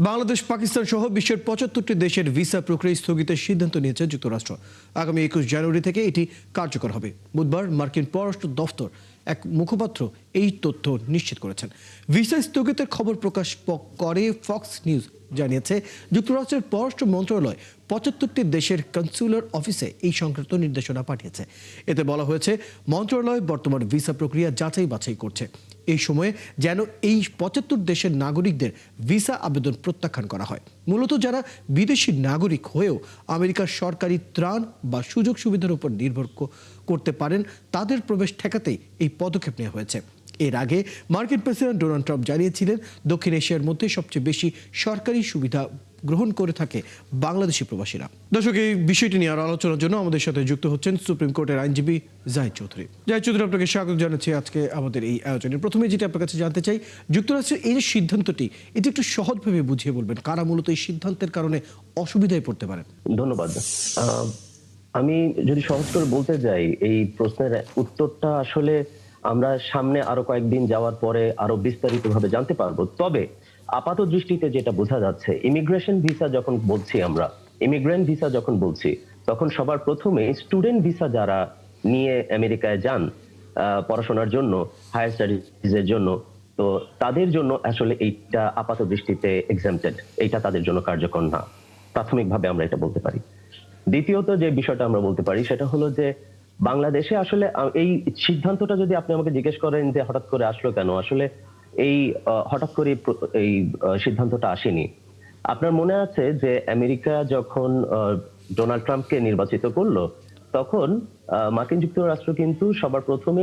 বাংলাদেশ, পাকিস্তান সহ বিশ্বের ৭৫টি দেশের ভিসা প্রক্রিয়া স্থগিতের সিদ্ধান্ত নিয়েছে যুক্তরাষ্ট্র। আগামী ২১ জানুয়ারি থেকে এটি কার্যকর হবে। বুধবার মার্কিন পররাষ্ট্র দফতর এক মুখপাত্র এই তথ্য নিশ্চিত করেছেন। ভিসা স্থগিতের খবর প্রকাশ করে ফক্স নিউজ জানিয়েছে, যুক্তরাষ্ট্রের পররাষ্ট্র মন্ত্রণালয় ৭৫টি দেশের কনস্যুলার অফিসে এই সংক্রান্ত নির্দেশনা পাঠিয়েছে। এতে বলা হয়েছে, মন্ত্রণালয় বর্তমান ভিসা প্রক্রিয়া যাচাই বাছাই করছে। এই সময়ে যেন এই ৭৫ দেশের নাগরিকদের ভিসা আবেদন প্রত্যাখ্যান করা হয়। মূলত যারা বিদেশি নাগরিক হয়েও আমেরিকার সরকারি ত্রাণ বা সুযোগ সুবিধার উপর নির্ভর করতে পারেন, তাদের প্রবেশ ঠেকাতেই এই পদক্ষেপ নেওয়া হয়েছে। এর আগে মার্কিন প্রেসিডেন্ট ডোনাল্ড ট্রাম্প জানিয়েছিলেন, দক্ষিণ এশিয়ার মধ্যে সবচেয়ে বেশি সরকারি সুবিধা গ্রহণ করে থাকে বাংলাদেশি প্রবাসীরা। দর্শক, এই বিষয়টি নিয়ে আরো আলোচনার জন্য আমাদের সাথে যুক্ত হচ্ছেন সুপ্রিম কোর্টের আইনজীবী জাহিদ চৌধুরী। জাহিদ চৌধুরী, আপনাকে স্বাগত জানাচ্ছি আজকে আমাদের এই আয়োজনে। প্রথমে যেটা আপনার কাছে জানতে চাই, যুক্তরাষ্ট্রের এই যে সিদ্ধান্তটি, এটি একটু সহজভাবে বুঝিয়ে বলবেন, কারা মূলত এই সিদ্ধান্তের কারণে অসুবিধায় পড়তে পারেন? ধন্যবাদ। আমি যদি সহজ করে বলতে যাই, এই প্রশ্নের উত্তরটা আসলে আমরা সামনে আরো কয়েকদিন যাওয়ার পরে আরো বিস্তারিতভাবে জানতে পারবো। তবে আপাত দৃষ্টিতে যেটা বোঝা যাচ্ছে, ইমিগ্রেশন ভিসা যখন বলছি, আমরা ইমিগ্রেন্ট ভিসা যখন বলছি, তখন সবার প্রথমে স্টুডেন্ট ভিসা যারা নিয়ে আমেরিকায় যান পড়াশোনার জন্য, হায়ার স্টাডিজের জন্য, তো তাদের জন্য আসলে এইটা আপাত দৃষ্টিতে এক্সাম্পটেড, এইটা তাদের জন্য কার্যকর না, প্রাথমিকভাবে আমরা এটা বলতে পারি। দ্বিতীয়ত যে বিষয়টা আমরা বলতে পারি সেটা হলো যে বাংলাদেশে আসলে এই সিদ্ধান্তটা যদি আপনি আমাকে জিজ্ঞেস করেন যে হঠাৎ করে আসলো কেন, আসলে এই হঠাৎ করে এই সিদ্ধান্তটা আসেনি। আপনার মনে আছে যে আমেরিকা যখন ডোনাল্ড ট্রাম্পকে নির্বাচিত করলো, তখন মার্কিন যুক্তরাষ্ট্র কিন্তু সবার প্রথমে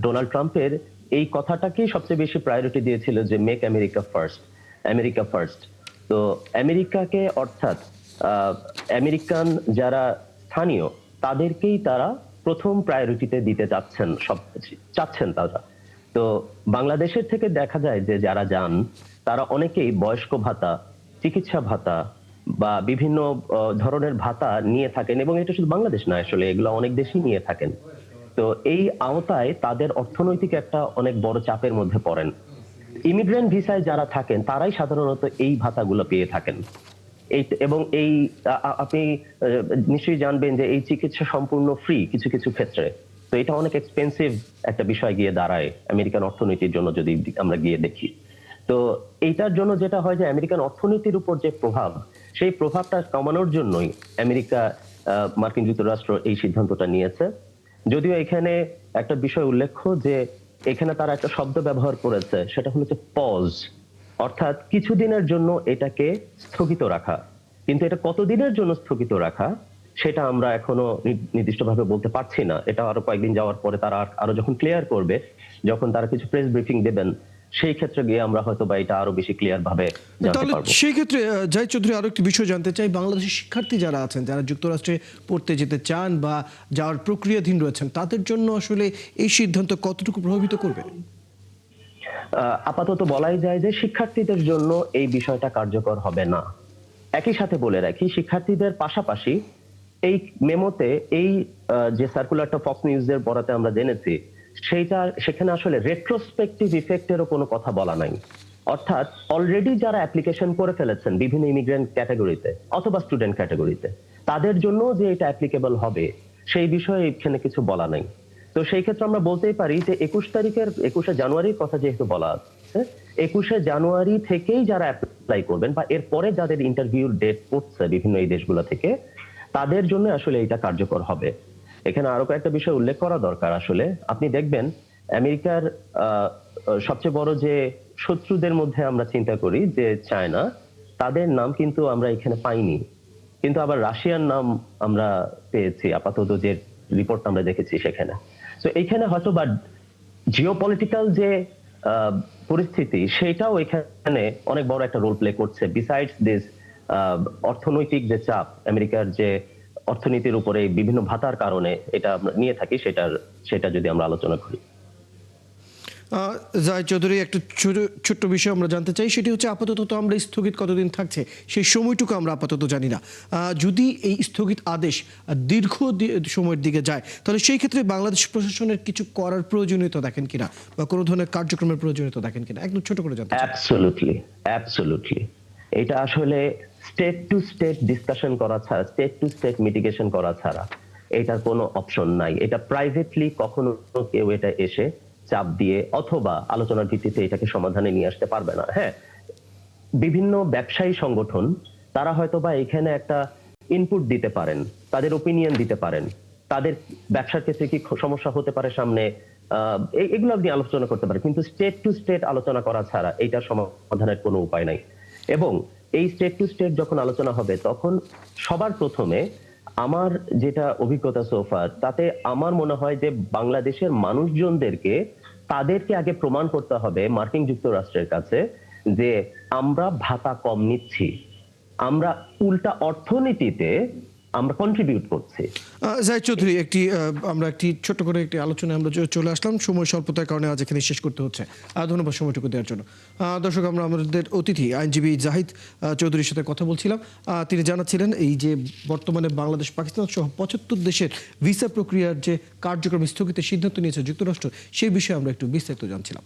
ডোনাল্ড ট্রাম্পের এই কথাটাকেই সবচেয়ে বেশি প্রায়োরিটি দিয়েছিল যে make America first, America first. তো আমেরিকাকে, অর্থাৎ আমেরিকান যারা স্থানীয়, তাদেরকেই তারা প্রথম প্রায়োরিটিতে দিতে চাচ্ছেন তারা। তো বাংলাদেশের থেকে দেখা যায় যে যারা যান তারা অনেকেই বয়স্ক ভাতা, চিকিৎসা ভাতা বা বিভিন্ন ধরনের ভাতা নিয়ে থাকেন, এবং এটা শুধু বাংলাদেশ না, আসলে এগুলো অনেক দেশই নিয়ে থাকেন। তো এই আওতায় তাদের অর্থনৈতিক একটা অনেক বড় চাপের মধ্যে পড়েন। ইমিগ্রেন্ট ভিসায় যারা থাকেন তারাই সাধারণত এই ভাতাগুলো পেয়ে থাকেন। এবং এই আপনি নিশ্চয়ই জানবেন যে এই চিকিৎসা সম্পূর্ণ ফ্রি কিছু কিছু ক্ষেত্রে। তো এটা অনেক এক্সপেন্সিভ একটা বিষয় গিয়ে দাঁড়ায় আমেরিকান অর্থনীতির জন্য, যদি আমরা গিয়ে দেখি। তো এইটার জন্য যেটা হয় যে আমেরিকান অর্থনীতির উপর যে প্রভাব, সেই প্রভাবটা কমানোর জন্যই আমেরিকা, মার্কিন যুক্তরাষ্ট্র এই সিদ্ধান্তটা নিয়েছে। যদিও এখানে একটা বিষয় উল্লেখ্য যে এখানে তারা একটা শব্দ ব্যবহার করেছে, সেটা হলো যে পজ, অর্থাৎ কিছুদিনের জন্য এটাকে স্থগিত রাখা। কিন্তু এটা কতদিনের জন্য স্থগিত রাখা সেটা আমরা এখনো নির্দিষ্টভাবে বলতে পারছি না। এটা আরো কয়েকদিন যাওয়ার পরে তারা আরো যখন ক্লিয়ার করবে, যখন তারা কিছু প্রেস ব্রিফিং দেবেন, সেই ক্ষেত্রে গিয়ে আমরা হয়তো বা এটা আরো বেশি ক্লিয়ার ভাবে জানতে পারবো। সেই ক্ষেত্রে জাহিদ চৌধুরী, আরো একটি বিষয় জানতে চাই, বাংলাদেশের শিক্ষার্থী যারা আছেন, যারা যুক্তরাষ্ট্রে পড়তে যেতে চান বা যাওয়ার প্রক্রিয়াধীন রয়েছেন, তাদের জন্য আসলে এই সিদ্ধান্ত কতটুকু প্রভাবিত করবে? আপাতত বলাই যায় যে শিক্ষার্থীদের জন্য এই বিষয়টা কার্যকর হবে না। একই সাথে বলে রাখি, শিক্ষার্থীদের পাশাপাশি এই মেমোতে, এই যে সার্কুলারটা ফক্স নিউজের বরাতে আমরা জেনেছি, সেখানে আসলে রেট্রোস্পেক্টিভ ইফেক্টেরও কোনো কথা বলা নাই। অর্থাৎ অলরেডি যারা অ্যাপ্লিকেশন করে ফেলেছেন বিভিন্ন ইমিগ্রেন্ট ক্যাটাগরিতে অথবা স্টুডেন্ট ক্যাটাগরিতে, তাদের জন্য যে এটা অ্যাপ্লিকেবল হবে সেই বিষয়ে এখানে কিছু বলা নাই। তো সেই ক্ষেত্রে আমরা বলতেই পারি যে 21 জানুয়ারির কথা যেহেতু বলা আছে, 21 জানুয়ারি থেকেই যারা অ্যাপ্লাই করবেন বা এরপরে যাদের ইন্টারভিউর ডেট পড়ছে বিভিন্ন এই দেশগুলো থেকে, তাদের জন্য আসলে এটা কার্যকর হবে। এখানে আরো কয়েকটা বিষয় উল্লেখ করা দরকার। আসলে আপনি দেখবেন আমেরিকার সবচেয়ে বড় যে শত্রুদের মধ্যে আমরা চিন্তা করি যে চায়না, তাদের নাম কিন্তু আমরা এখানে পাইনি, কিন্তু আবার রাশিয়ার নাম আমরা পেয়েছি আপাতত যে রিপোর্ট আমরা দেখেছি সেখানে। তো এইখানে হয়তো বা জিওপলিটিক্যাল যে পরিস্থিতি, সেটাও এখানে অনেক বড় একটা রোল প্লে করছে। বিসাইডস দিস অর্থনৈতিক যে চাপ, আমেরিকার যে অর্থনীতির উপরে বিভিন্ন ভাতার কারণে এটা আমরা নিয়ে থাকি, সেটা যদি আমরা আলোচনা করি। জাহিদ চৌধুরী, একটা ছোট্ট বিষয় আমরা জানতে চাই, সেটি হচ্ছে আপাতত তো আমরা স্থগিত কতদিন থাকছে সেই সময়টুকু আমরা আপাতত জানি না। যদি এই স্থগিত আদেশ দীর্ঘ সময়ের দিকে যায়, তাহলে সেই ক্ষেত্রে বাংলাদেশ প্রশাসনের কিছু করার প্রয়োজনীয়তা দেখেন কিনা বা কোনো ধরনের কার্যক্রমের প্রয়োজনীয়তা দেখেন কিনা, একদম ছোট করে জানতে চাই। অ্যাবসলিউটলি এটা আসলে স্টেট টু স্টেট ডিসকাশন করা ছাড়া, স্টেট টু স্টেট মিটিগেশন করা ছাড়া এটার কোনো অপশন নাই। এটা প্রাইভেটলি কখনো কেউ এটা এসে চাপ দিয়ে অথবা আলোচনার ভিত্তিতে এটাকে সমাধানে নিয়ে আসতে পারবে না। হ্যাঁ, বিভিন্ন ব্যবসায়ী সংগঠন তারা হয়তোবা এখানে একটা ইনপুট দিতে পারেন, তাদের ওপিনিয়ন দিতে পারেন, তাদের ব্যবসার ক্ষেত্রে কি সমস্যা হতে পারে সামনে, এগুলো আপনি আলোচনা করতে পারেন, কিন্তু স্টেট টু স্টেট আলোচনা করা ছাড়া এইটার সমাধানের কোনো উপায় নাই। এবং এই স্টেট টু স্টেট যখন আলোচনা হবে তখন সবার প্রথমে আমার যেটা অভিজ্ঞতা সোফার, তাতে আমার মনে হয় যে বাংলাদেশের মানুষজনদেরকে তাদেরকে আগে প্রমাণ করতে হবে মার্কিন যুক্তরাষ্ট্রের কাছে যে আমরা ভাতা কম নিচ্ছি, আমরা উল্টা অর্থনীতিতে আমরা কন্ট্রিবিউট করছি। জাহিদ চৌধুরী, আমরা একটি ছোট্ট করে একটি আলোচনায় আমরা চলে আসলাম, সময় স্বল্পতার কারণে আজ এখানে শেষ করতে হচ্ছে। ধন্যবাদ সময়টুকু দেওয়ার জন্য। দর্শক, আমরা আমাদের অতিথি আইনজীবী জাহিদ চৌধুরীর সাথে কথা বলছিলাম। তিনি জানাচ্ছিলেন এই যে বর্তমানে বাংলাদেশ, পাকিস্তান সহ ৭৫ দেশের ভিসা প্রক্রিয়ার যে কার্যক্রম স্থগিতের সিদ্ধান্ত নিয়েছে যুক্তরাষ্ট্র, সেই বিষয়ে আমরা একটু বিস্তারিত জানছিলাম।